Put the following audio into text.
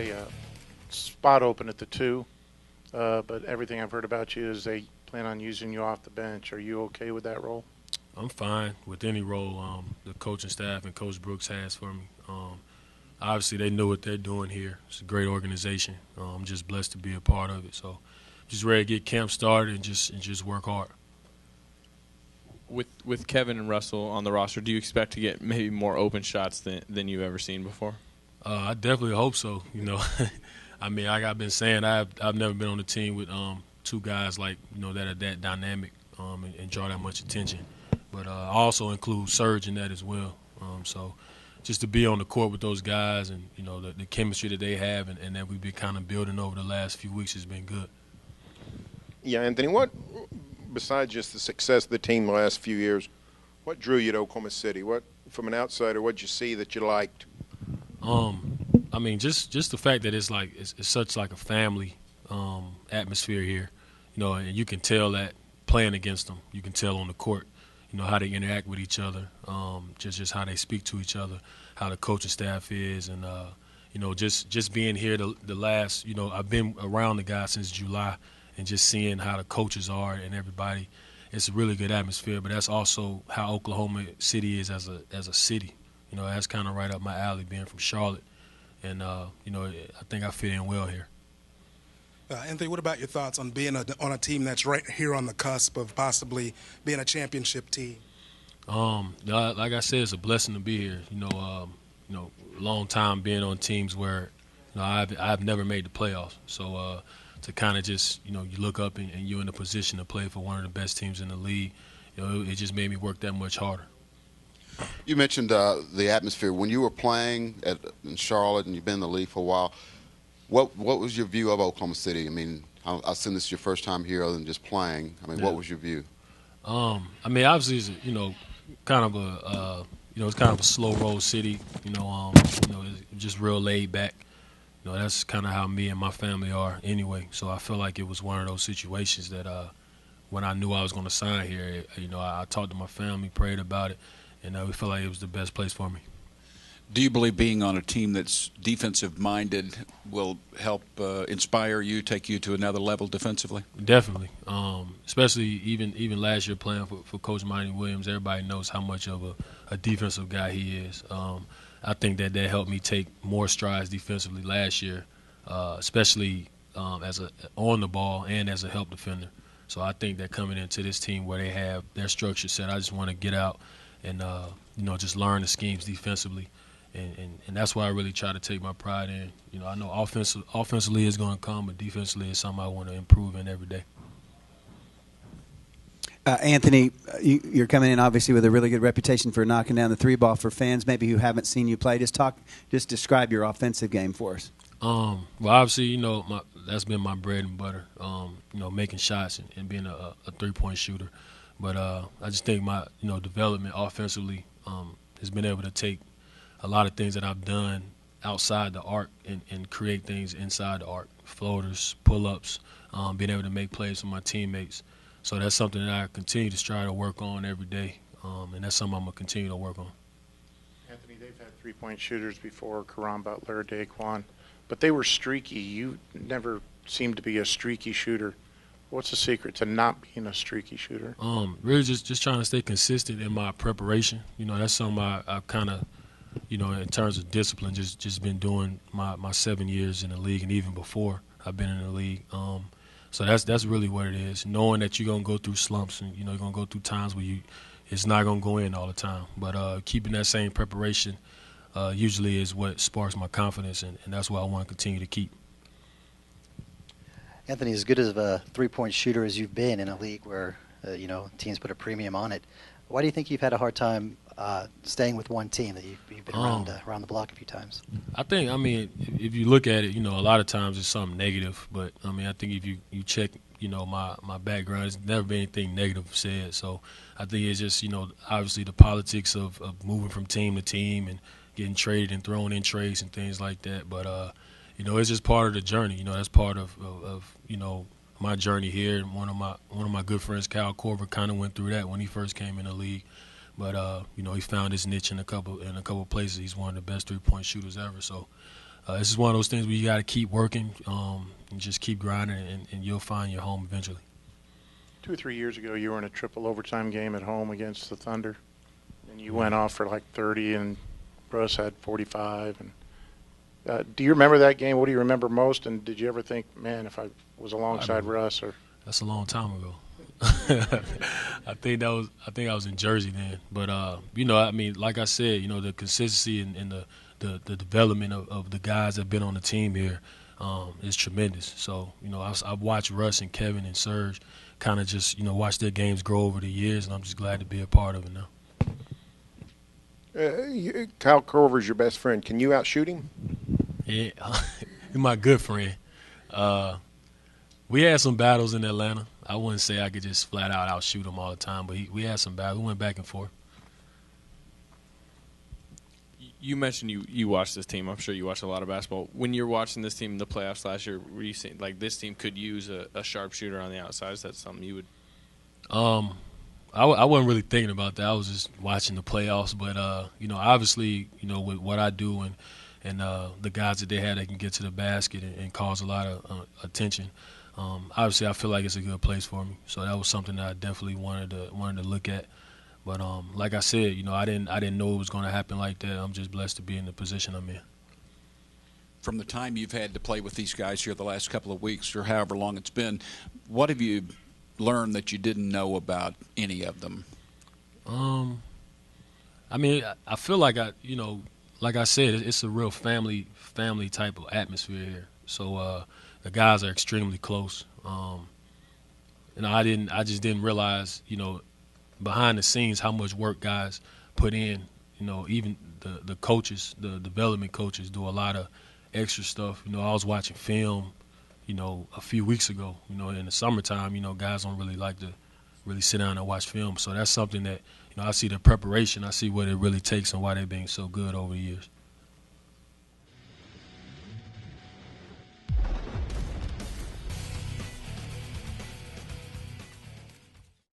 a spot open at the two, but everything I've heard about you is they plan on using you off the bench. Are you okay with that role? I'm fine with any role the coaching staff and Coach Brooks has for me. Obviously, they know what they're doing here. It's a great organization. I'm just blessed to be a part of it. So, just ready to get camp started and just work hard. With Kevin and Russell on the roster, do you expect to get maybe more open shots than you've ever seen before? I definitely hope so. I mean, like I've been saying, I've never been on a team with two guys like that are that dynamic and draw that much attention. But I also include Serge in that as well. So just to be on the court with those guys and the chemistry that they have and that we've been kind of building over the last few weeks has been good. Yeah, Anthony, what, besides just the success of the team the last few years, what drew you to Oklahoma City? What, from an outsider, what did you see that you liked? I mean, just the fact that it's such like a family atmosphere here, and you can tell that playing against them. You can tell on the court, how they interact with each other, just how they speak to each other, how the coaching staff is, and just being here the last, I've been around the guys since July, and just seeing how the coaches are and everybody, it's a really good atmosphere. But that's also how Oklahoma City is as a city. That's kind of right up my alley, being from Charlotte, and I think I fit in well here. Anthony, what about your thoughts on being on a team that's right here on the cusp of possibly being a championship team? Like I said, it's a blessing to be here. Long time being on teams where I've never made the playoffs. So to kind of just you look up and you're in a position to play for one of the best teams in the league, it just made me work that much harder. You mentioned the atmosphere when you were playing in Charlotte, and you've been in the league for a while. What was your view of Oklahoma City? I mean, I assume this is your first time here other than just playing. I mean, Yeah. What was your view? I mean, obviously, it's kind of it's kind of a slow roll city. It's just real laid back. That's kind of how me and my family are anyway. So I feel like it was one of those situations that when I knew I was going to sign here, I talked to my family, prayed about it, and we felt like it was the best place for me. Do you believe being on a team that's defensive-minded will help inspire you, take you to another level defensively? Definitely, especially even last year playing for Coach Monty Williams. Everybody knows how much of a defensive guy he is. I think that helped me take more strides defensively last year, especially as on the ball and as a help defender. So I think that coming into this team where they have their structure set, I just want to get out and just learn the schemes defensively. And that's why I really try to take my pride in. I know offensively is going to come, but defensively is something I want to improve in every day. Anthony, you're coming in obviously with a really good reputation for knocking down the three ball. For fans maybe who haven't seen you play, just describe your offensive game for us. Well, obviously, that's been my bread and butter. Making shots and being a 3-point shooter. But I just think my development offensively has been able to take a lot of things that I've done outside the arc and create things inside the arc, floaters, pull-ups, being able to make plays for my teammates. So that's something that I continue to strive to work on every day, and that's something I'm going to continue to work on. Anthony, they've had 3-point shooters before, Karan Butler, Daquan, but they were streaky. You never seemed to be a streaky shooter. What's the secret to not being a streaky shooter? Really just trying to stay consistent in my preparation. That's something I've kind of, in terms of discipline, just been doing my 7 years in the league, and even before I've been in the league. So that's really what it is, knowing that you're going to go through slumps and, you're going to go through times where it's not going to go in all the time. But keeping that same preparation usually is what sparks my confidence, and that's what I want to continue to keep. Anthony, as good of a three-point shooter as you've been in a league where, teams put a premium on it, why do you think you've had a hard time staying with one team, that you've been around the block a few times? I think, if you look at it, a lot of times it's something negative. But, I think if you check, my background, there's never been anything negative said. So I think it's just, obviously the politics of moving from team to team and getting traded and thrown in trades and things like that. But, it's just part of the journey. That's part of my journey here. And one of my good friends, Kyle Korver, kind of went through that when he first came in the league. But he found his niche in a couple places. He's one of the best 3-point shooters ever. So This is one of those things where you got to keep working and just keep grinding, and you'll find your home eventually. 2 or 3 years ago, you were in a triple overtime game at home against the Thunder, and you went off for like 30, and Russ had 45. And do you remember that game? What do you remember most? And did you ever think, man, if I was alongside Russ? Or That's a long time ago. I think I was in Jersey then. But I mean, like I said, the consistency and the development of the guys that have been on the team here is tremendous. So I've watched Russ and Kevin and Serge kind of just watch their games grow over the years, and I'm just glad to be a part of it now. Kyle Korver's your best friend. Can you outshoot him? Yeah, he's my good friend. We had some battles in Atlanta. I wouldn't say I could just flat out outshoot him all the time, but we had some battles. We went back and forth. You mentioned you watched this team. I'm sure you watched a lot of basketball. When you're watching this team in the playoffs last year, were you saying, like, this team could use a sharpshooter on the outside? Is that something you would? I wasn't really thinking about that. I was just watching the playoffs. But obviously, with what I do and the guys that they had that can get to the basket and cause a lot of attention. Obviously, I feel like it's a good place for me. So that was something that I definitely wanted to look at. But like I said, I didn't know it was going to happen like that. I'm just blessed to be in the position I'm in. From the time you've had to play with these guys here the last couple of weeks or however long it's been, what have you learned that you didn't know about any of them? I mean, I feel like like I said, it's a real family type of atmosphere here. So the guys are extremely close. I just didn't realize, behind the scenes how much work guys put in. Even the coaches, the development coaches, do a lot of extra stuff. I was watching film, a few weeks ago. In the summertime, guys don't really like to really sit down and watch film. So that's something that I see the preparation. I see what it really takes and why they're being so good over the years.